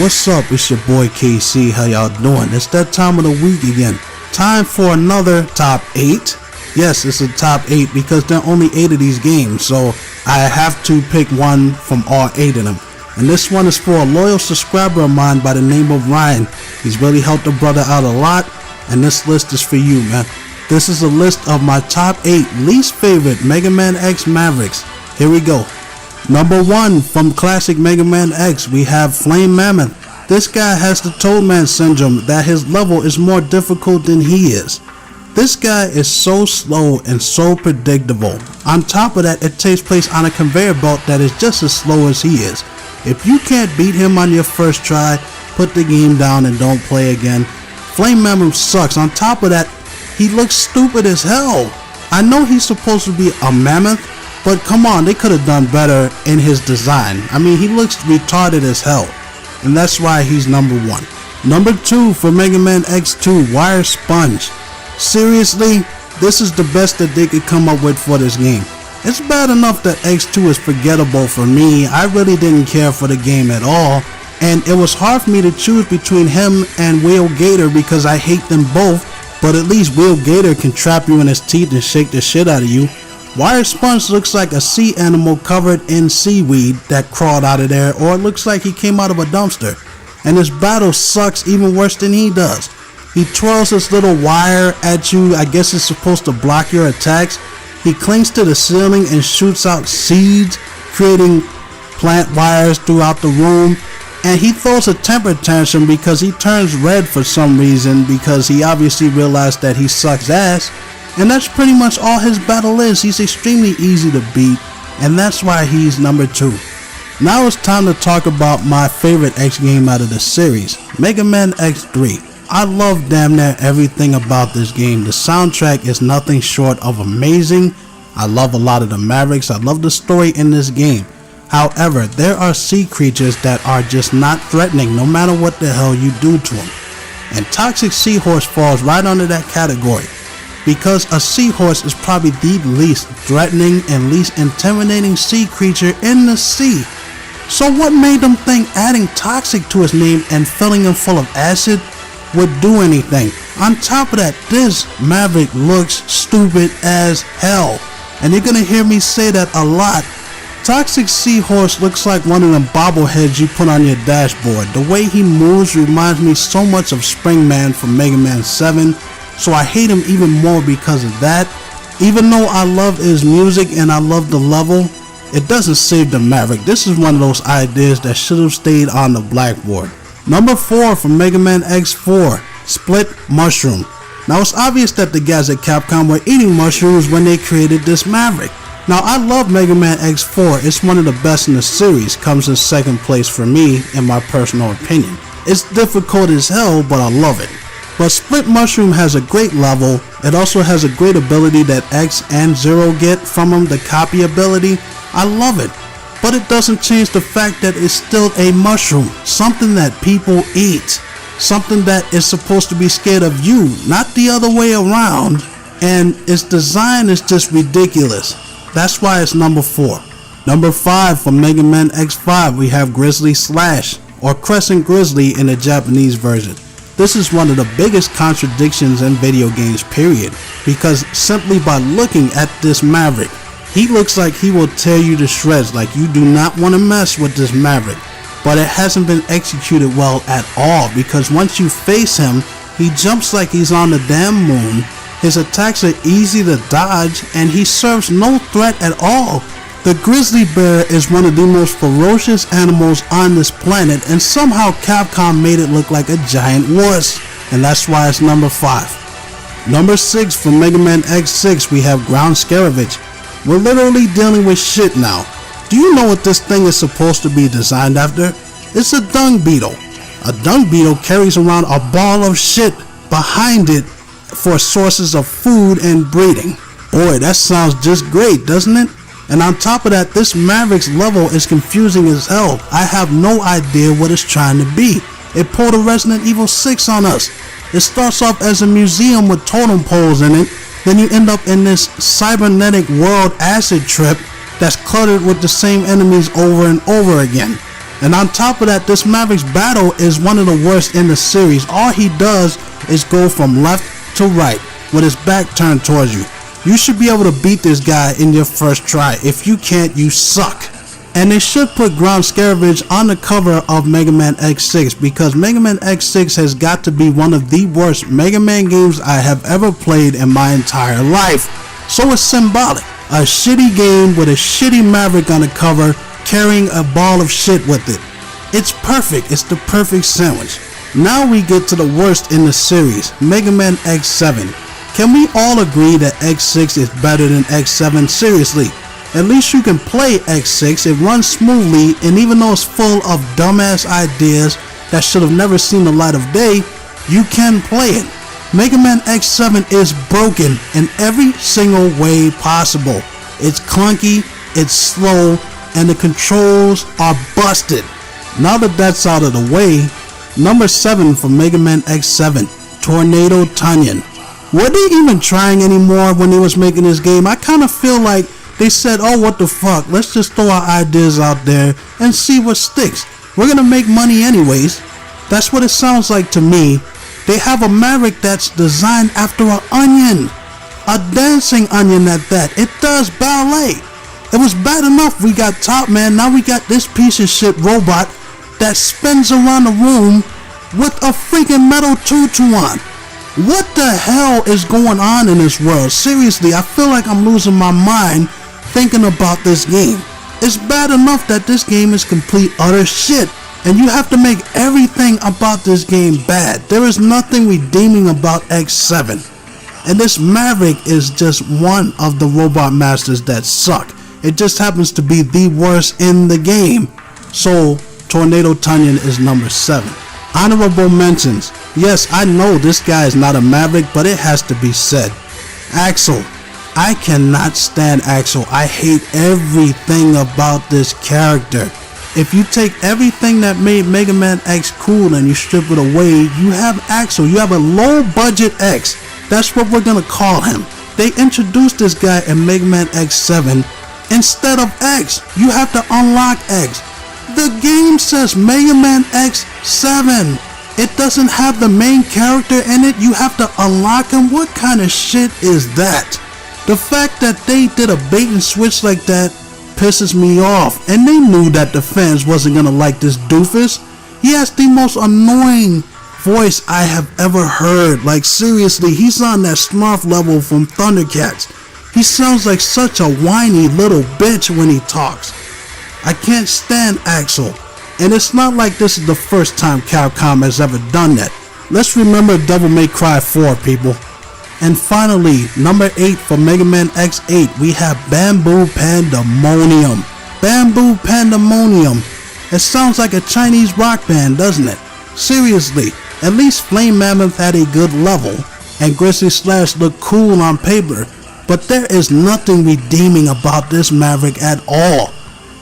What's up? It's your boy KC. How y'all doing? It's that time of the week again. Time for another top 8. Yes, it's a top 8 because there are only 8 of these games, so I have to pick one from all 8 of them. And this one is for a loyal subscriber of mine by the name of Ryan. He's really helped the brother out a lot, and this list is for you, man. This is a list of my top 8 least favorite Mega Man X Mavericks. Here we go. Number 1, from classic Mega Man X, we have Flame Mammoth. This guy has the Toadman syndrome, that his level is more difficult than he is. This guy is so slow and so predictable. On top of that, it takes place on a conveyor belt that is just as slow as he is. If you can't beat him on your first try, put the game down and don't play again. Flame Mammoth sucks. On top of that, he looks stupid as hell. I know he's supposed to be a mammoth, but come on, they could have done better in his design. I mean, he looks retarded as hell, and that's why he's number 1. Number 2 for Mega Man X2, Wire Sponge. Seriously, this is the best that they could come up with for this game. It's bad enough that X2 is forgettable for me. I really didn't care for the game at all, and it was hard for me to choose between him and Whale Gator because I hate them both, but at least Whale Gator can trap you in his teeth and shake the shit out of you. Wire Sponge looks like a sea animal covered in seaweed that crawled out of there, or it looks like he came out of a dumpster. And his battle sucks even worse than he does. He twirls this little wire at you. I guess it's supposed to block your attacks. He clings to the ceiling and shoots out seeds, creating plant wires throughout the room. And he throws a temper tantrum because he turns red for some reason, because he obviously realized that he sucks ass. And that's pretty much all his battle is. He's extremely easy to beat, and that's why he's number 2. Now it's time to talk about my favorite X game out of the series, Mega Man X3. I love damn near everything about this game. The soundtrack is nothing short of amazing. I love a lot of the Mavericks. I love the story in this game. However, there are sea creatures that are just not threatening no matter what the hell you do to them. And Toxic Seahorse falls right under that category, because a seahorse is probably the least threatening and least intimidating sea creature in the sea. So what made them think adding toxic to his name and filling him full of acid would do anything? On top of that, this Maverick looks stupid as hell, and you're gonna hear me say that a lot. Toxic Seahorse looks like one of them bobbleheads you put on your dashboard. The way he moves reminds me so much of Springman from Mega Man 7. So I hate him even more because of that. Even though I love his music and I love the level, it doesn't save the Maverick. This is one of those ideas that should have stayed on the blackboard. Number 4 from Mega Man X4, Split Mushroom. Now it's obvious that the guys at Capcom were eating mushrooms when they created this Maverick. Now I love Mega Man X4. It's one of the best in the series. Comes in second place for me in my personal opinion. It's difficult as hell, but I love it. But Split Mushroom has a great level. It also has a great ability that X and Zero get from him, the copy ability. I love it. But it doesn't change the fact that it's still a mushroom. Something that people eat. Something that is supposed to be scared of you, not the other way around. And its design is just ridiculous. That's why it's number 4. Number 5 from Mega Man X5, we have Grizzly Slash, or Crescent Grizzly in the Japanese version. This is one of the biggest contradictions in video games, period, because simply by looking at this Maverick, he looks like he will tear you to shreds. Like, you do not want to mess with this Maverick. But it hasn't been executed well at all, because once you face him, he jumps like he's on the damn moon. His attacks are easy to dodge, and he serves no threat at all. The grizzly bear is one of the most ferocious animals on this planet, and somehow Capcom made it look like a giant wuss, and that's why it's number 5. Number 6 from Mega Man X6, we have Ground Scaravage. We're literally dealing with shit now. Do you know what this thing is supposed to be designed after? It's a dung beetle. A dung beetle carries around a ball of shit behind it for sources of food and breeding. Boy, that sounds just great, doesn't it? And on top of that, this Mavericks level is confusing as hell. I have no idea what it's trying to be. It pulled a Resident Evil 6 on us. It starts off as a museum with totem poles in it. Then you end up in this cybernetic world acid trip that's cluttered with the same enemies over and over again. And on top of that, this Mavericks battle is one of the worst in the series. All he does is go from left to right with his back turned towards you. You should be able to beat this guy in your first try. If you can't, you suck. And they should put Ground Scaravage on the cover of Mega Man X6, because Mega Man X6 has got to be one of the worst Mega Man games I have ever played in my entire life. So it's symbolic. A shitty game with a shitty Maverick on the cover carrying a ball of shit with it. It's perfect. It's the perfect sandwich. Now we get to the worst in the series, Mega Man X7. Can we all agree that X6 is better than X7? Seriously. At least you can play X6, it runs smoothly, and even though it's full of dumbass ideas that should have never seen the light of day, you can play it. Mega Man X7 is broken in every single way possible. It's clunky, it's slow, and the controls are busted. Now that that's out of the way, number 7 for Mega Man X7, Tornado Tunyon. Were they even trying anymore when they was making this game? I kind of feel like they said, oh, what the fuck, let's just throw our ideas out there and see what sticks. We're gonna make money anyways. That's what it sounds like to me. They have a Maverick that's designed after an onion. A dancing onion at that. It does ballet. It was bad enough we got Top Man, now we got this piece of shit robot that spins around the room with a freaking metal tutu on. What the hell is going on in this world? Seriously, I feel like I'm losing my mind thinking about this game. It's bad enough that this game is complete utter shit, and you have to make everything about this game bad. There is nothing redeeming about X7, and this Maverick is just one of the Robot Masters that suck. It just happens to be the worst in the game. So Tornado Tunyon is number 7. Honorable mentions. Yes, I know this guy is not a Maverick, but it has to be said. Axel. I cannot stand Axel. I hate everything about this character. If you take everything that made Mega Man X cool and you strip it away, you have Axel. You have a low budget X. That's what we're gonna call him. They introduced this guy in Mega Man X7 instead of X. You have to unlock X. The game says Mega Man X7. It doesn't have the main character in it. You have to unlock him. What kind of shit is that? The fact that they did a bait and switch like that pisses me off. And they knew that the fans wasn't gonna like this doofus. He has the most annoying voice I have ever heard. Like seriously, he's on that Smurf level from Thundercats. He sounds like such a whiny little bitch when he talks. I can't stand Axel. And it's not like this is the first time Capcom has ever done that. Let's remember Devil May Cry 4, people. And finally, number 8 for Mega Man X8, we have Bamboo Pandemonium. Bamboo Pandemonium. It sounds like a Chinese rock band, doesn't it? Seriously, at least Flame Mammoth had a good level, and Grizzly Slash looked cool on paper, but there is nothing redeeming about this Maverick at all.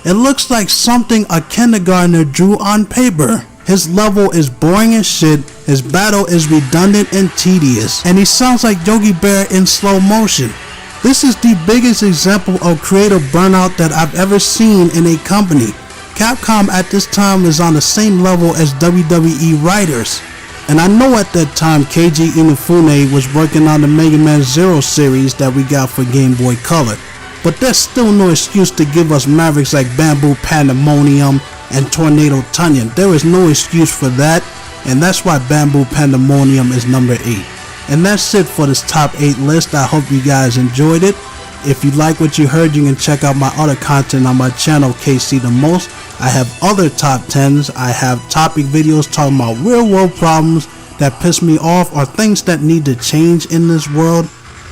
It looks like something a kindergartner drew on paper. His level is boring as shit, his battle is redundant and tedious, and he sounds like Yogi Bear in slow motion. This is the biggest example of creative burnout that I've ever seen in a company. Capcom at this time is on the same level as WWE writers. And I know at that time Keiji Inafune was working on the Mega Man Zero series that we got for Game Boy Color. But there's still no excuse to give us Mavericks like Bamboo Pandemonium and Tornado Tunyon. There is no excuse for that, and that's why Bamboo Pandemonium is number 8. And that's it for this top 8 list. I hope you guys enjoyed it. If you like what you heard, you can check out my other content on my channel, KC The Most. I have other top 10s. I have topic videos talking about real world problems that piss me off or things that need to change in this world.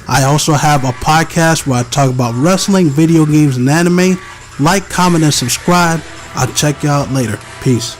I also have a podcast where I talk about wrestling, video games, and anime. Like, comment, and subscribe. I'll check you out later. Peace.